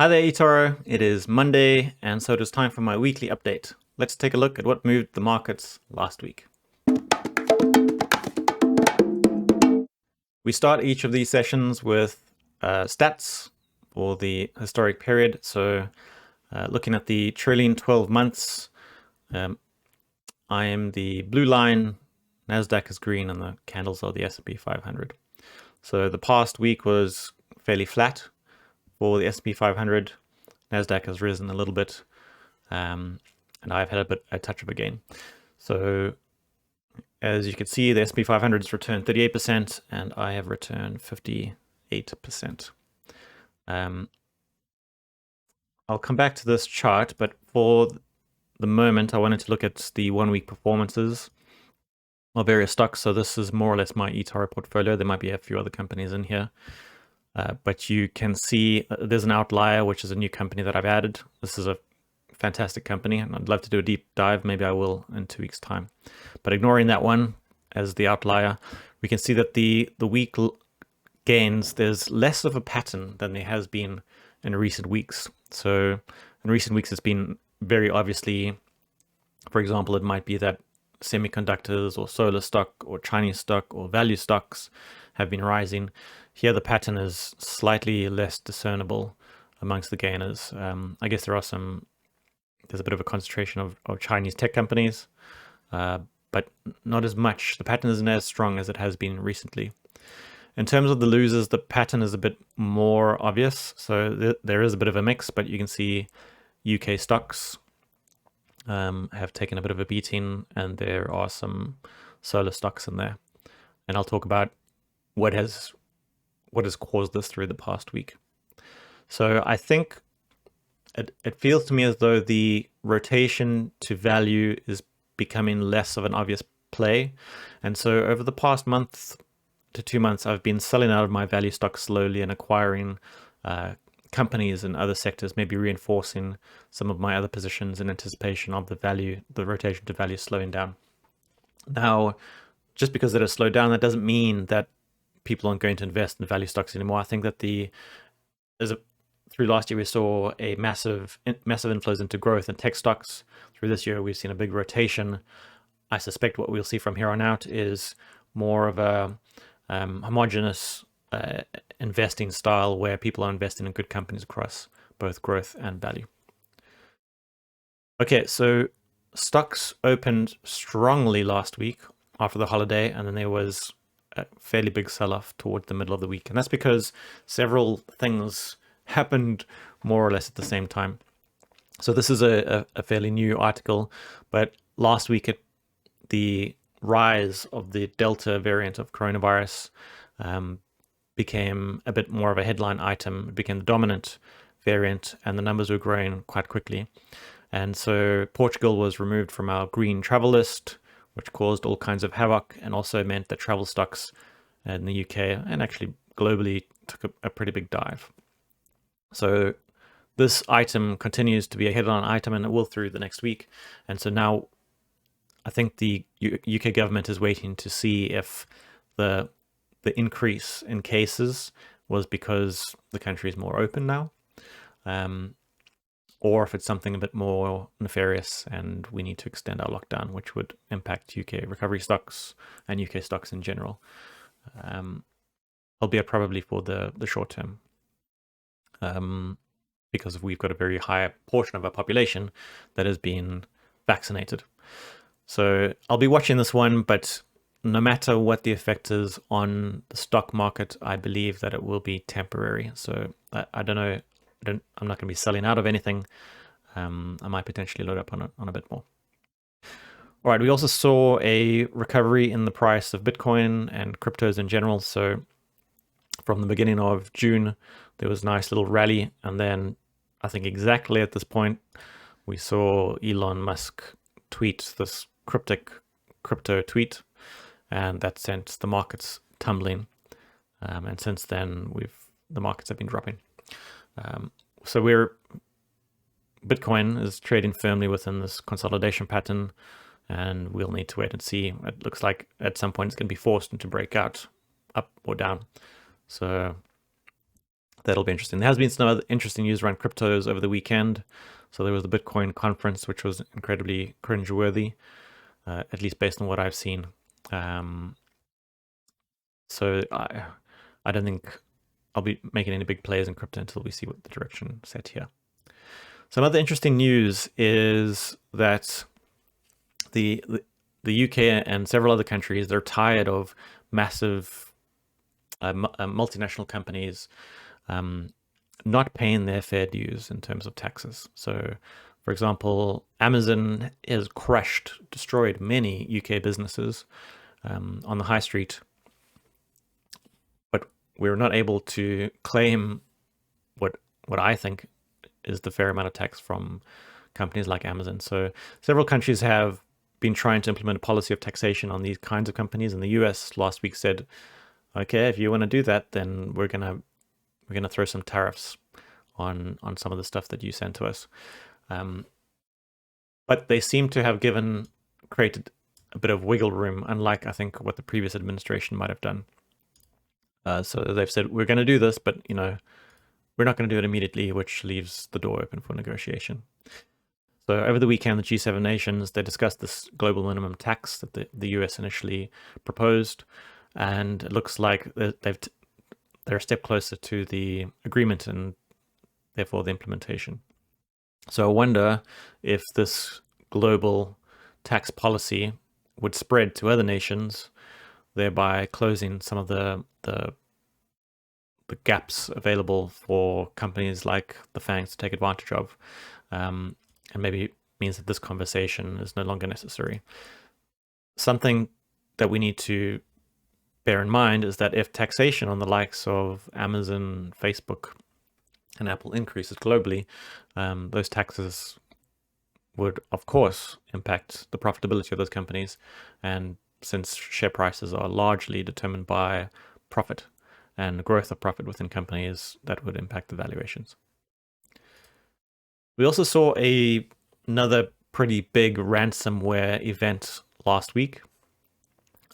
Hi there, eToro. It is Monday, and so it is time for my weekly update. Let's take a look at what moved the markets last week. We start each of these sessions with stats for the historic period. So looking at the trailing 12 months, I am the blue line, NASDAQ is green, and the candles are the S&P 500. So the past week was fairly flat for the S&P 500. NASDAQ has risen a little bit, and I've had a touch of a gain. So as you can see, the S&P 500 has returned 38%, and I have returned 58%. I'll come back to this chart, but for the moment, I wanted to look at the 1 week performances of various stocks. So this is more or less my eToro portfolio. There might be a few other companies in here. But you can see there's an outlier, which is a new company that I've added. This is a fantastic company, and I'd love to do a deep dive. Maybe I will in 2 weeks' time. But ignoring that one as the outlier, we can see that the week gains, there's less of a pattern than there has been in recent weeks. So in recent weeks, it's been very obviously, for example, it might be that semiconductors or solar stock or Chinese stock or value stocks have been rising. Here, the pattern is slightly less discernible amongst the gainers. I guess there's a bit of a concentration of Chinese tech companies, but not as much. The pattern isn't as strong as it has been recently. In terms of the losers, the pattern is a bit more obvious. So there is a bit of a mix, but you can see UK stocks have taken a bit of a beating, and there are some solar stocks in there. And I'll talk about what has caused this through the past week. So I think it feels to me as though the rotation to value is becoming less of an obvious play. And so over the past month to 2 months, I've been selling out of my value stocks slowly and acquiring companies in other sectors, maybe reinforcing some of my other positions in anticipation of the rotation to value slowing down. Now, just because it has slowed down, that doesn't mean that people aren't going to invest in value stocks anymore. I think that through last year, we saw a massive inflows into growth and tech stocks. Through this year, we've seen a big rotation. I suspect what we'll see from here on out is more of a homogenous investing style where people are investing in good companies across both growth and value. Okay, so stocks opened strongly last week after the holiday, and then there was a fairly big sell-off toward the middle of the week. And that's because several things happened more or less at the same time. So this is a fairly new article, but last week the rise of the Delta variant of coronavirus became a bit more of a headline item. It became the dominant variant, and the numbers were growing quite quickly. And so Portugal was removed from our green travel list, which caused all kinds of havoc, and also meant that travel stocks in the UK and actually globally took a pretty big dive. So this item continues to be a headline item, and it will through the next week. And so now I think the UK government is waiting to see if the increase in cases was because the country is more open now, or if it's something a bit more nefarious and we need to extend our lockdown, which would impact UK recovery stocks and UK stocks in general, albeit probably for the short term, because we've got a very high portion of our population that has been vaccinated. So I'll be watching this one, but no matter what the effect is on the stock market, I believe that it will be temporary. So I don't know. I'm not going to be selling out of anything. I might potentially load up on a bit more. All right, we also saw a recovery in the price of Bitcoin and cryptos in general. So from the beginning of June, there was a nice little rally. And then I think exactly at this point, we saw Elon Musk tweet this cryptic crypto tweet, and that sent the markets tumbling. And since then, the markets have been dropping. So Bitcoin is trading firmly within this consolidation pattern, and we'll need to wait and see. It looks like at some point it's going to be forced into breakout, up or down. So That'll be interesting. There has been some other interesting news around cryptos over the weekend. So there was the Bitcoin conference, which was incredibly cringeworthy, at least based on what I've seen. So I don't think I'll be making any big plays in crypto until we see what the direction set here. Some other interesting news is that the UK and several other countries, they're tired of massive multinational companies not paying their fair dues in terms of taxes. So, for example, Amazon has destroyed many UK businesses on the high street, but we're not able to claim what I think is the fair amount of tax from companies like Amazon. So several countries have been trying to implement a policy of taxation on these kinds of companies, and the US last week said, okay, if you want to do that, then we're gonna throw some tariffs on some of the stuff that you send to us. But they seem to have created a bit of wiggle room, unlike I think what the previous administration might have done. So they've said, we're going to do this, but we're not going to do it immediately, which leaves the door open for negotiation. So over the weekend, the G7 nations, they discussed this global minimum tax that the US initially proposed, and it looks like they're a step closer to the agreement and therefore the implementation. So I wonder if this global tax policy would spread to other nations, thereby closing some of the gaps available for companies like the FANGs to take advantage of, and maybe means that this conversation is no longer necessary. Something that we need to bear in mind is that if taxation on the likes of Amazon, Facebook, and Apple increases globally, those taxes would, of course, impact the profitability of those companies. And since share prices are largely determined by profit and growth of profit within companies, that would impact the valuations. We also saw another pretty big ransomware event last week.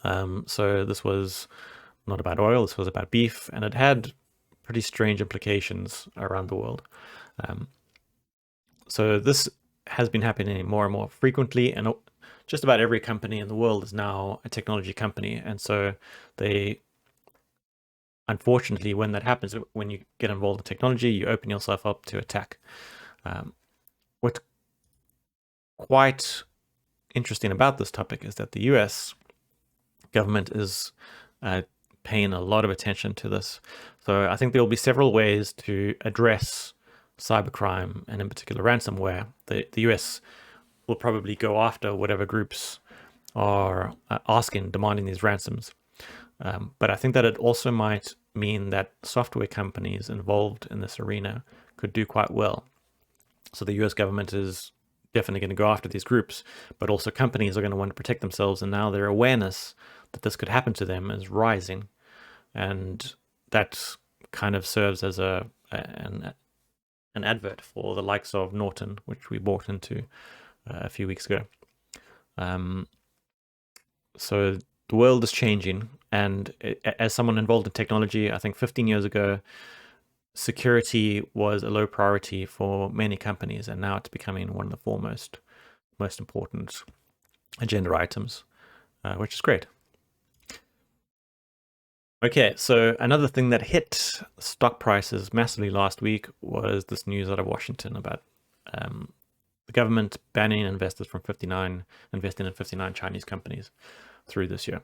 So this was not about oil, this was about beef, and it had pretty strange implications around the world. So this has been happening more and more frequently, and just about every company in the world is now a technology company. And so unfortunately, when that happens, when you get involved in technology, you open yourself up to attack. What's quite interesting about this topic is that the US government is paying a lot of attention to this. So I think there will be several ways to address cybercrime, and in particular ransomware. The US will probably go after whatever groups are demanding these ransoms. But I think that it also might mean that software companies involved in this arena could do quite well. So the US government is definitely going to go after these groups, but also companies are going to want to protect themselves, and now their awareness that this could happen to them is rising. And that kind of serves as an advert for the likes of Norton, which we bought into a few weeks ago. So the world is changing, and as someone involved in technology, I think 15 years ago, security was a low priority for many companies, and now it's becoming one of the foremost, most important agenda items, which is great. Okay, so another thing that hit stock prices massively last week was this news out of Washington about the government banning investors from investing in 59 Chinese companies through this year.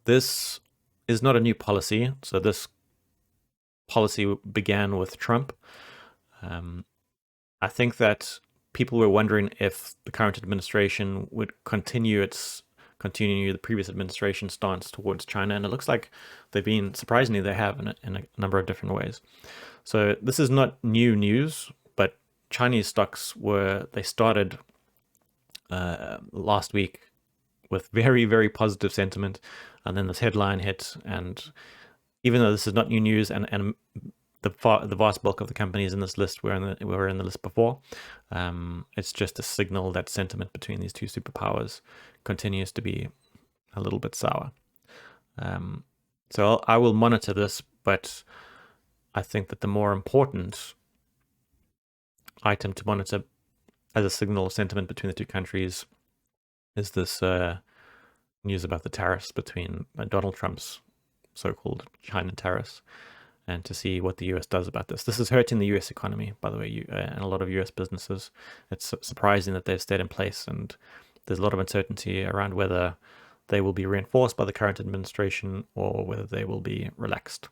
This is not a new policy. So this policy began with Trump. I think that people were wondering if the current administration would continue the previous administration stance towards China, and it looks like surprisingly they have in a number of different ways. So this is not new news, but Chinese stocks started last week with very, very positive sentiment, and then this headline hit, and even though this is not new news, and the vast bulk of the companies in this list were in the list before, it's just a signal that sentiment between these two superpowers continues to be a little bit sour. So I will monitor this, but I think that the more important item to monitor as a signal of sentiment between the two countries is this news about the tariffs between Donald Trump's so-called China tariffs, and to see what the US does about this. This is hurting the US economy, by the way, and a lot of US businesses. It's surprising that they've stayed in place, and there's a lot of uncertainty around whether they will be reinforced by the current administration or whether they will be relaxed.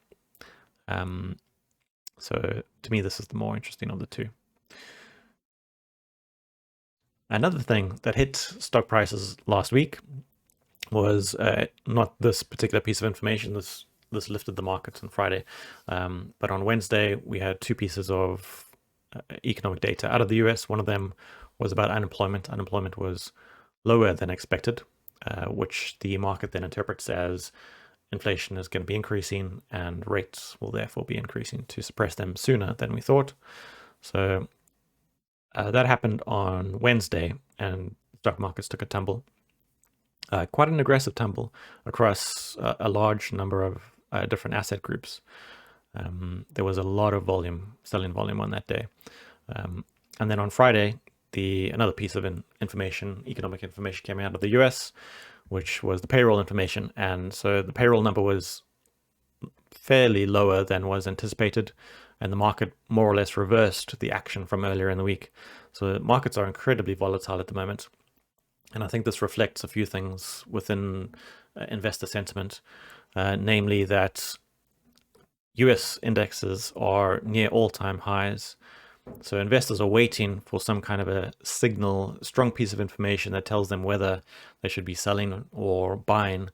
So to me, this is the more interesting of the two. Another thing that hit stock prices last week was not this particular piece of information. This lifted the markets on Friday, but on Wednesday we had two pieces of economic data out of the US. One of them was about unemployment. Unemployment was lower than expected, which the market then interprets as inflation is going to be increasing and rates will therefore be increasing to suppress them sooner than we thought. So that happened on Wednesday, and stock markets took a tumble. Quite an aggressive tumble across a large number of different asset groups. There was a lot of selling volume on that day. And then on Friday, another piece of economic information came out of the US, which was the payroll information. And so the payroll number was fairly lower than was anticipated, and the market more or less reversed the action from earlier in the week. So markets are incredibly volatile at the moment. And I think this reflects a few things within investor sentiment, namely that US indexes are near all-time highs. So investors are waiting for some kind of a signal, strong piece of information that tells them whether they should be selling or buying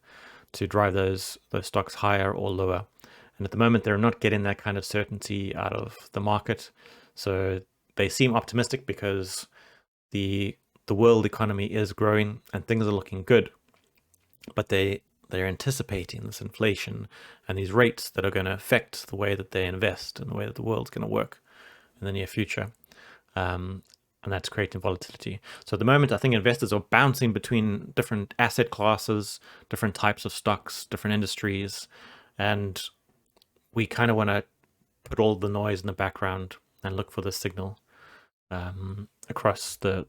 to drive those stocks higher or lower. And at the moment, they're not getting that kind of certainty out of the market. So they seem optimistic because the world economy is growing and things are looking good. But they're anticipating this inflation and these rates that are going to affect the way that they invest and the way that the world's going to work in the near future. And that's creating volatility. So at the moment, I think investors are bouncing between different asset classes, different types of stocks, different industries, and we kind of want to put all the noise in the background and look for the signal across the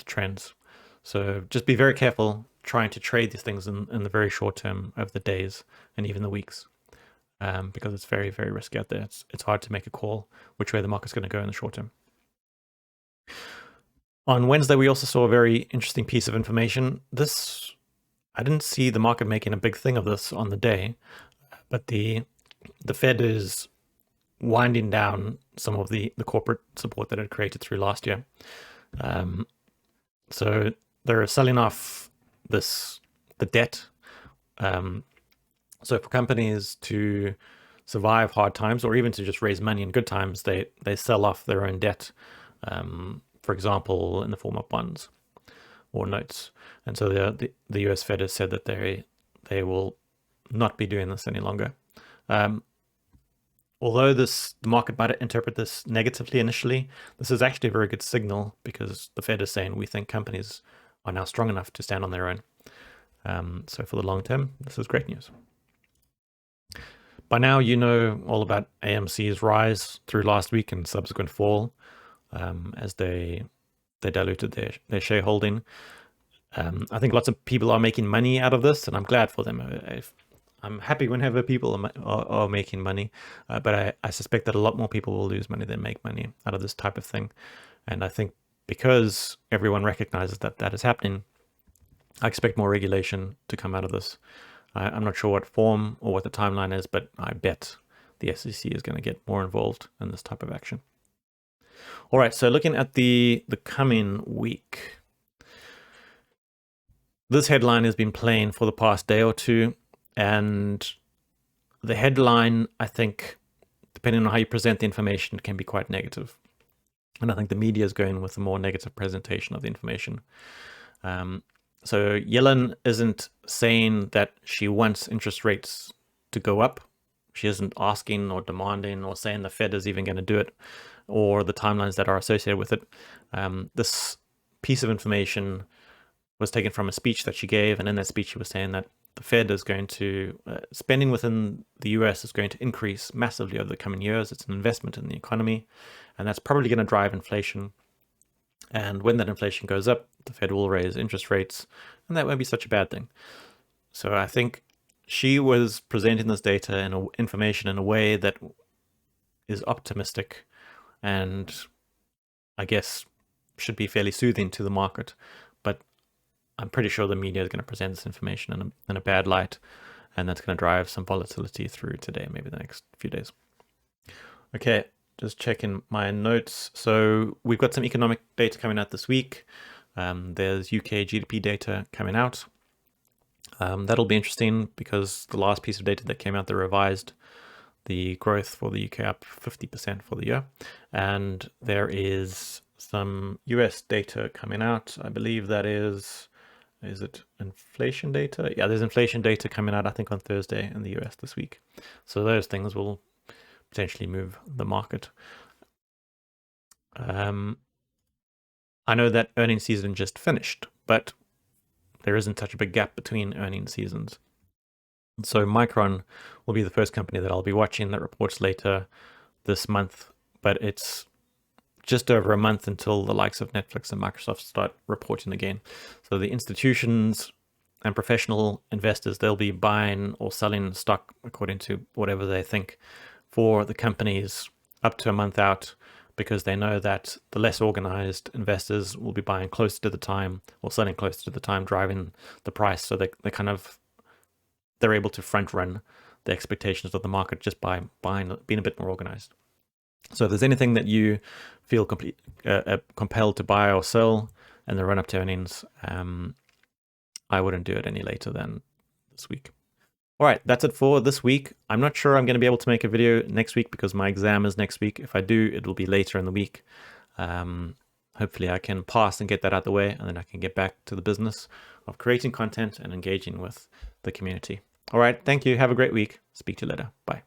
trends. So just be very careful trying to trade these things in the very short term of the days and even the weeks, because it's very, very risky out there. It's hard to make a call which way the market's going to go in the short term. On Wednesday, we also saw a very interesting piece of information. I didn't see the market making a big thing of this on the day, but the Fed is winding down some of the corporate support that it created through last year. So they're selling off the debt. So for companies to survive hard times, or even to just raise money in good times, they sell off their own debt, for example, in the form of bonds or notes. And so the US Fed has said that they will not be doing this any longer. Although the market might interpret this negatively initially, this is actually a very good signal, because the Fed is saying we think companies are now strong enough to stand on their own. So for the long term, this is great news. By now, you know all about AMC's rise through last week and subsequent fall, as they diluted their shareholding. I think lots of people are making money out of this, and I'm glad for them. I'm happy whenever people are making money, but I suspect that a lot more people will lose money than make money out of this type of thing. And I think because everyone recognizes that is happening, I expect more regulation to come out of this. I'm not sure what form or what the timeline is, but I bet the SEC is going to get more involved in this type of action. All right, so looking at the coming week, this headline has been playing for the past day or two, and the headline, I think, depending on how you present the information, can be quite negative. And I think the media is going with a more negative presentation of the information. So Yellen isn't saying that she wants interest rates to go up. She isn't asking or demanding or saying the Fed is even going to do it, or the timelines that are associated with it. This piece of information was taken from a speech that she gave, and in that speech she was saying that the Fed is going to, spending within the US is going to increase massively over the coming years. It's an investment in the economy, and that's probably going to drive inflation. And when that inflation goes up, the Fed will raise interest rates, and that won't be such a bad thing. So I think she was presenting this data and information in a way that is optimistic and I guess should be fairly soothing to the market. But I'm pretty sure the media is going to present this information in a bad light, and that's going to drive some volatility through today, maybe the next few days. Okay, just checking my notes. So we've got some economic data coming out this week. There's UK GDP data coming out. That'll be interesting because the last piece of data that came out, they revised the growth for the UK up 50% for the year. And there is some US data coming out. I believe that is it inflation data? Yeah, there's inflation data coming out, I think, on Thursday in the US this week. So those things will potentially move the market. I know that earnings season just finished, but there isn't such a big gap between earnings seasons. So Micron will be the first company that I'll be watching that reports later this month, but it's just over a month until the likes of Netflix and Microsoft start reporting again. So the institutions and professional investors, they'll be buying or selling stock according to whatever they think for the companies up to a month out, because they know that the less organized investors will be buying closer to the time or selling closer to the time, driving the price. So they're able to front run the expectations of the market just by being a bit more organized. So if there's anything that you feel compelled to buy or sell in the run up to earnings, I wouldn't do it any later than this week. All right, that's it for this week. I'm not sure I'm going to be able to make a video next week because my exam is next week. If I do, it will be later in the week. Hopefully I can pass and get that out of the way, and then I can get back to the business of creating content and engaging with the community. All right, thank you. Have a great week. Speak to you later. Bye.